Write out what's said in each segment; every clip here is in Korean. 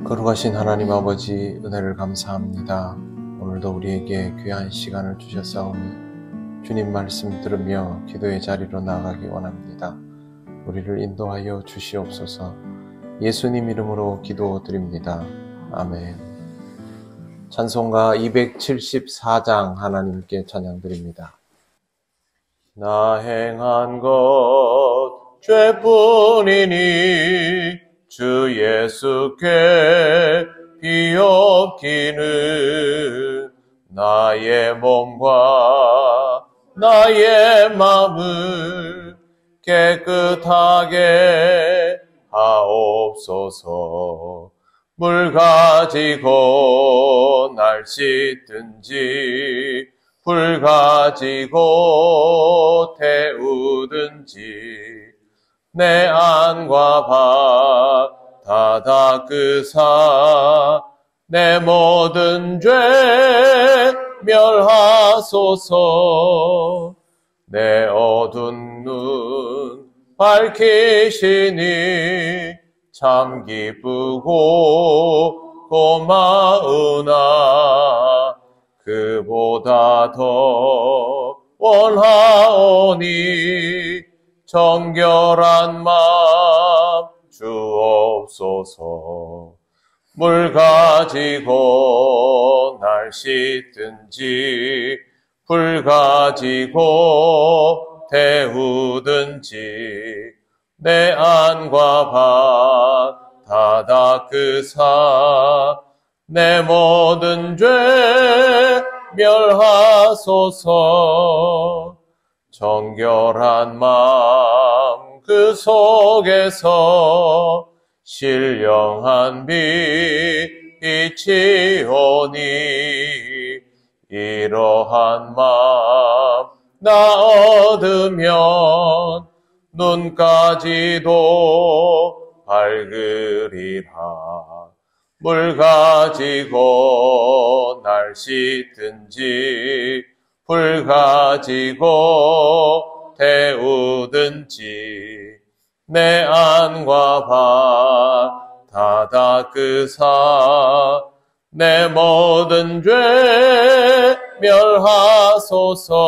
거룩하신 하나님 아버지, 은혜를 감사합니다. 오늘도 우리에게 귀한 시간을 주셨사오니 주님 말씀 들으며 기도의 자리로 나아가기 원합니다. 우리를 인도하여 주시옵소서. 예수님 이름으로 기도드립니다. 아멘. 찬송가 274장 하나님께 찬양드립니다. 나 행한 것 죄뿐이니 주 예수께 비옵기는 나의 몸과 나의 마음을 깨끗하게 하옵소서. 물 가지고 날 씻든지 불 가지고 태우든지 내 안과 밭 다 닦으사 내 모든 죄 멸하소서. 내 어두운 눈 밝히시니 참 기쁘고 고마우나 그보다 더 원하오니 정결한 마음 주옵소서. 물 가지고 날 씻든지 불 가지고 태우든지 내 안과 밭 다 닦으사 내 모든 죄 멸하소서. 정결한 마음 그 속에서 신령한 빛이 오니 이러한 마음 나 얻으면 눈까지도 밝으리라. 물 가지고 날 씻든지 불 가지고 태우든지 내 안과 밭 다 닦으사 내 모든 죄 멸하소서.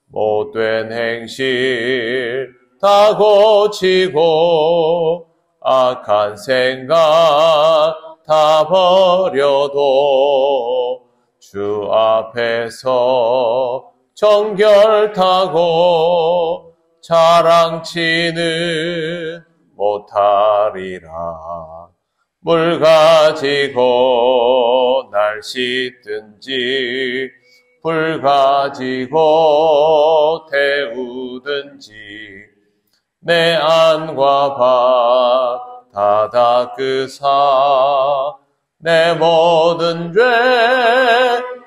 못된 행실 다 고치고 악한 생각 다 버려도 주 앞에서 정결타고 자랑치는 못하리라. 물 가지고 날 씻든지 불 가지고 태우든지 내 안과 밭 다 닦으사 내 모든 죄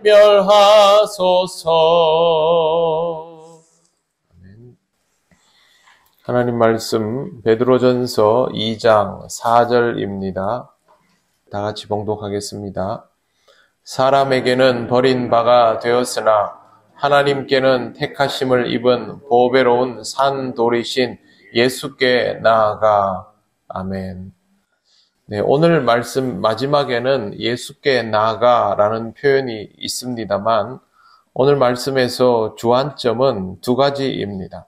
멸하소서. 아멘. 하나님 말씀 베드로전서 2장 4절입니다. 다 같이 봉독하겠습니다. 사람에게는 버린 바가 되었으나 하나님께는 택하심을 입은 보배로운 산돌이신 예수께 나아가. 아멘. 네, 오늘 말씀 마지막에는 예수께 나아가라는 표현이 있습니다만 오늘 말씀에서 주안점은 두 가지입니다.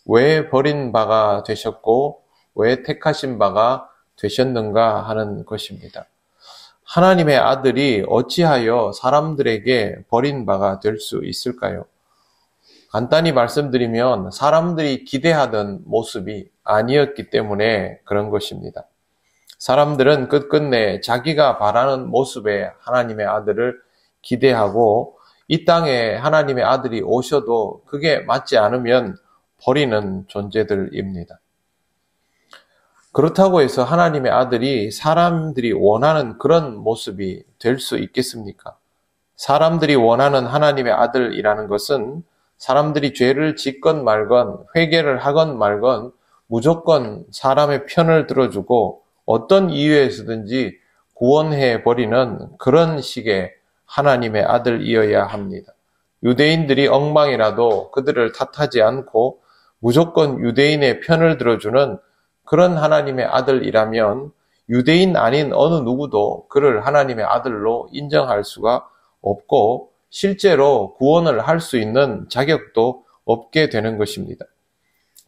왜 버린 바가 되셨고 왜 택하신 바가 되셨는가 하는 것입니다. 하나님의 아들이 어찌하여 사람들에게 버린 바가 될 수 있을까요? 간단히 말씀드리면 사람들이 기대하던 모습이 아니었기 때문에 그런 것입니다. 사람들은 끝끝내 자기가 바라는 모습의 하나님의 아들을 기대하고 이 땅에 하나님의 아들이 오셔도 그게 맞지 않으면 버리는 존재들입니다. 그렇다고 해서 하나님의 아들이 사람들이 원하는 그런 모습이 될 수 있겠습니까? 사람들이 원하는 하나님의 아들이라는 것은 사람들이 죄를 짓건 말건 회개를 하건 말건 무조건 사람의 편을 들어주고 어떤 이유에서든지 구원해버리는 그런 식의 하나님의 아들이어야 합니다. 유대인들이 엉망이라도 그들을 탓하지 않고 무조건 유대인의 편을 들어주는 그런 하나님의 아들이라면 유대인 아닌 어느 누구도 그를 하나님의 아들로 인정할 수가 없고 실제로 구원을 할 수 있는 자격도 없게 되는 것입니다.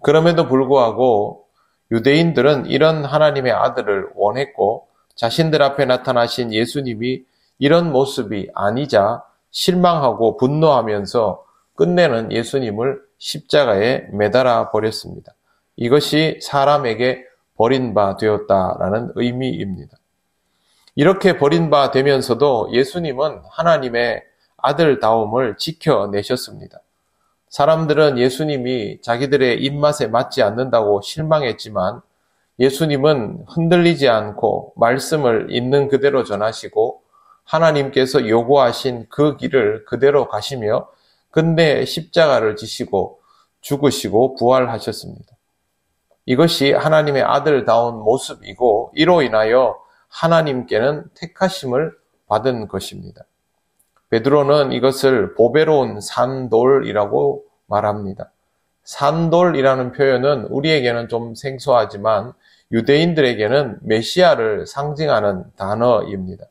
그럼에도 불구하고 유대인들은 이런 하나님의 아들을 원했고 자신들 앞에 나타나신 예수님이 이런 모습이 아니자 실망하고 분노하면서 끝내는 예수님을 십자가에 매달아 버렸습니다. 이것이 사람에게 버린 바 되었다라는 의미입니다. 이렇게 버린 바 되면서도 예수님은 하나님의 아들다움을 지켜내셨습니다. 사람들은 예수님이 자기들의 입맛에 맞지 않는다고 실망했지만 예수님은 흔들리지 않고 말씀을 있는 그대로 전하시고 하나님께서 요구하신 그 길을 그대로 가시며 끝내 십자가를 지시고 죽으시고 부활하셨습니다. 이것이 하나님의 아들다운 모습이고 이로 인하여 하나님께는 택하심을 받은 것입니다. 베드로는 이것을 보배로운 산돌이라고 말합니다. 산돌이라는 표현은 우리에게는 좀 생소하지만 유대인들에게는 메시아를 상징하는 단어입니다.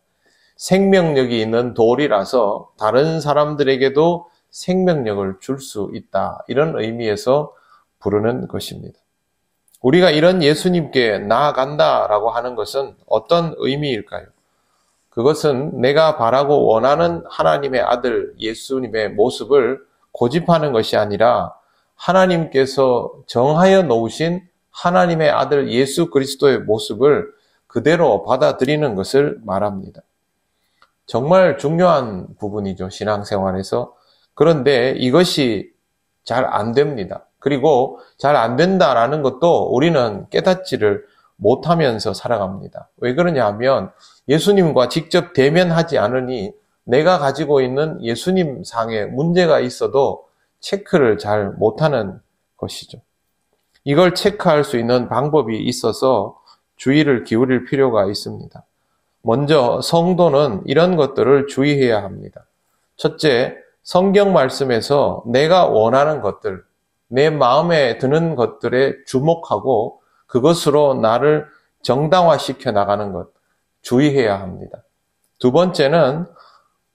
생명력이 있는 돌이라서 다른 사람들에게도 생명력을 줄 수 있다. 이런 의미에서 부르는 것입니다. 우리가 이런 예수님께 나아간다라고 하는 것은 어떤 의미일까요? 그것은 내가 바라고 원하는 하나님의 아들 예수님의 모습을 고집하는 것이 아니라 하나님께서 정하여 놓으신 하나님의 아들 예수 그리스도의 모습을 그대로 받아들이는 것을 말합니다. 정말 중요한 부분이죠, 신앙생활에서. 그런데 이것이 잘 안 됩니다. 그리고 잘 안 된다라는 것도 우리는 깨닫지를 못하면서 살아갑니다. 왜 그러냐 하면 예수님과 직접 대면하지 않으니 내가 가지고 있는 예수님 상에 문제가 있어도 체크를 잘 못하는 것이죠. 이걸 체크할 수 있는 방법이 있어서 주의를 기울일 필요가 있습니다. 먼저 성도는 이런 것들을 주의해야 합니다. 첫째, 성경 말씀에서 내가 원하는 것들, 내 마음에 드는 것들에 주목하고 그것으로 나를 정당화시켜 나가는 것, 주의해야 합니다. 두 번째는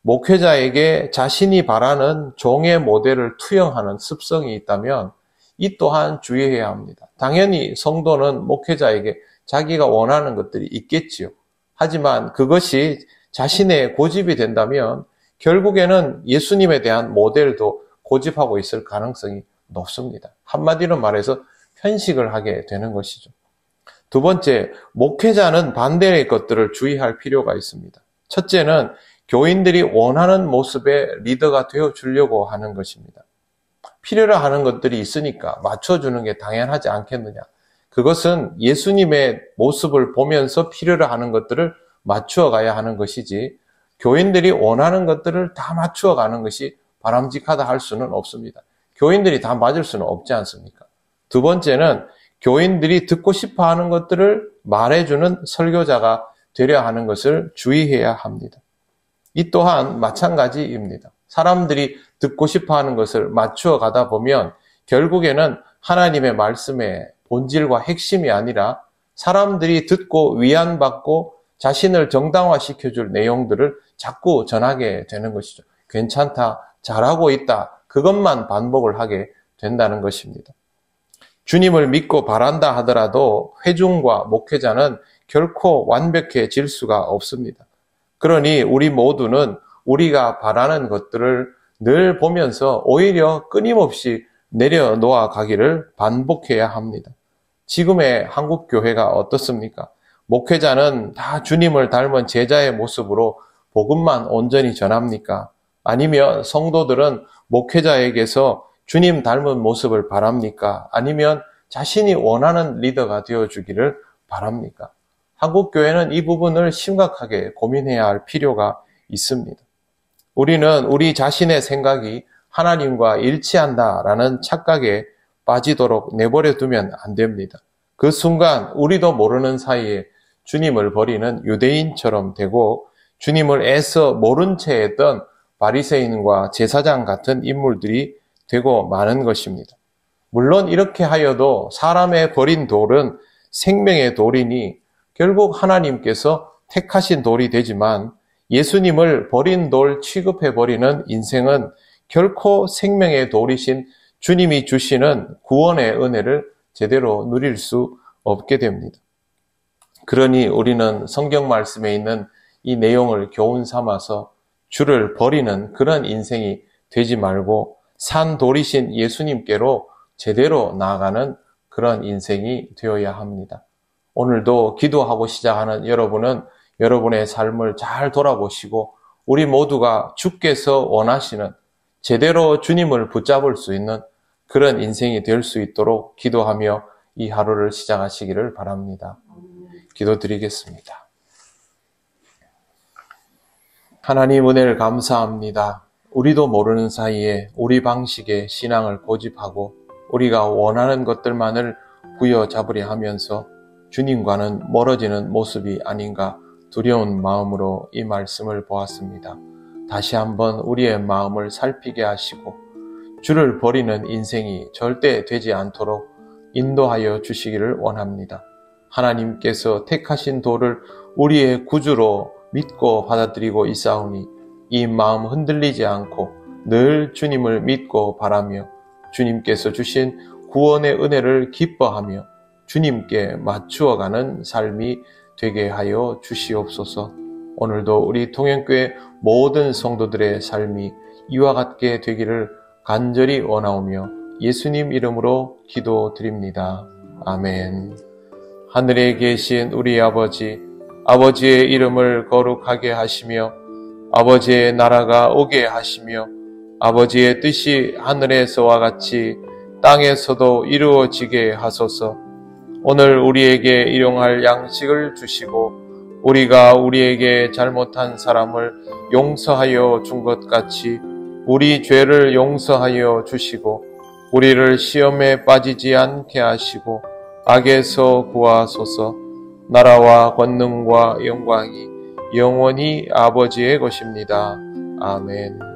목회자에게 자신이 바라는 종의 모델을 투영하는 습성이 있다면 이 또한 주의해야 합니다. 당연히 성도는 목회자에게 자기가 원하는 것들이 있겠지요. 하지만 그것이 자신의 고집이 된다면 결국에는 예수님에 대한 모델도 고집하고 있을 가능성이 높습니다. 한마디로 말해서 편식을 하게 되는 것이죠. 두 번째, 목회자는 반대의 것들을 주의할 필요가 있습니다. 첫째는 교인들이 원하는 모습의 리더가 되어주려고 하는 것입니다. 필요로 하는 것들이 있으니까 맞춰주는 게 당연하지 않겠느냐. 그것은 예수님의 모습을 보면서 필요로 하는 것들을 맞추어 가야 하는 것이지 교인들이 원하는 것들을 다 맞추어 가는 것이 바람직하다 할 수는 없습니다. 교인들이 다 맞을 수는 없지 않습니까? 두 번째는 교인들이 듣고 싶어 하는 것들을 말해주는 설교자가 되려 하는 것을 주의해야 합니다. 이 또한 마찬가지입니다. 사람들이 듣고 싶어 하는 것을 맞추어 가다 보면 결국에는 하나님의 말씀의 본질과 핵심이 아니라 사람들이 듣고 위안받고 자신을 정당화시켜줄 내용들을 자꾸 전하게 되는 것이죠. 괜찮다, 잘하고 있다, 그것만 반복을 하게 된다는 것입니다. 주님을 믿고 바란다 하더라도 회중과 목회자는 결코 완벽해질 수가 없습니다. 그러니 우리 모두는 우리가 바라는 것들을 늘 보면서 오히려 끊임없이 내려놓아 가기를 반복해야 합니다. 지금의 한국 교회가 어떻습니까? 목회자는 다 주님을 닮은 제자의 모습으로 복음만 온전히 전합니까? 아니면 성도들은 목회자에게서 주님 닮은 모습을 바랍니까? 아니면 자신이 원하는 리더가 되어주기를 바랍니까? 한국 교회는 이 부분을 심각하게 고민해야 할 필요가 있습니다. 우리는 우리 자신의 생각이 하나님과 일치한다라는 착각에 빠지도록 내버려 두면 안 됩니다. 그 순간 우리도 모르는 사이에 주님을 버리는 유대인처럼 되고 주님을 애써 모른 채 했던 바리새인과 제사장 같은 인물들이 되고 마는 것입니다. 물론 이렇게 하여도 사람의 버린 돌은 생명의 돌이니 결국 하나님께서 택하신 돌이 되지만 예수님을 버린 돌 취급해버리는 인생은 결코 생명의 돌이신 주님이 주시는 구원의 은혜를 제대로 누릴 수 없게 됩니다. 그러니 우리는 성경 말씀에 있는 이 내용을 교훈 삼아서 주를 버리는 그런 인생이 되지 말고 산 돌이신 예수님께로 제대로 나아가는 그런 인생이 되어야 합니다. 오늘도 기도하고 시작하는 여러분은 여러분의 삶을 잘 돌아보시고 우리 모두가 주께서 원하시는 제대로 주님을 붙잡을 수 있는 그런 인생이 될 수 있도록 기도하며 이 하루를 시작하시기를 바랍니다. 기도드리겠습니다. 하나님 은혜를 감사합니다. 우리도 모르는 사이에 우리 방식의 신앙을 고집하고 우리가 원하는 것들만을 부여잡으려 하면서 주님과는 멀어지는 모습이 아닌가 두려운 마음으로 이 말씀을 보았습니다. 다시 한번 우리의 마음을 살피게 하시고 주를 버리는 인생이 절대 되지 않도록 인도하여 주시기를 원합니다. 하나님께서 택하신 도를 우리의 구주로 믿고 받아들이고 있사오니 이 마음 흔들리지 않고 늘 주님을 믿고 바라며 주님께서 주신 구원의 은혜를 기뻐하며 주님께 맞추어가는 삶이 되게 하여 주시옵소서. 오늘도 우리 통영교회 모든 성도들의 삶이 이와 같게 되기를 간절히 원하오며 예수님 이름으로 기도드립니다. 아멘. 하늘에 계신 우리 아버지, 아버지의 이름을 거룩하게 하시며 아버지의 나라가 오게 하시며 아버지의 뜻이 하늘에서와 같이 땅에서도 이루어지게 하소서. 오늘 우리에게 일용할 양식을 주시고 우리가 우리에게 잘못한 사람을 용서하여 준 것 같이 우리 죄를 용서하여 주시고 우리를 시험에 빠지지 않게 하시고 악에서 구하소서. 나라와 권능과 영광이 영원히 아버지의 것입니다. 아멘.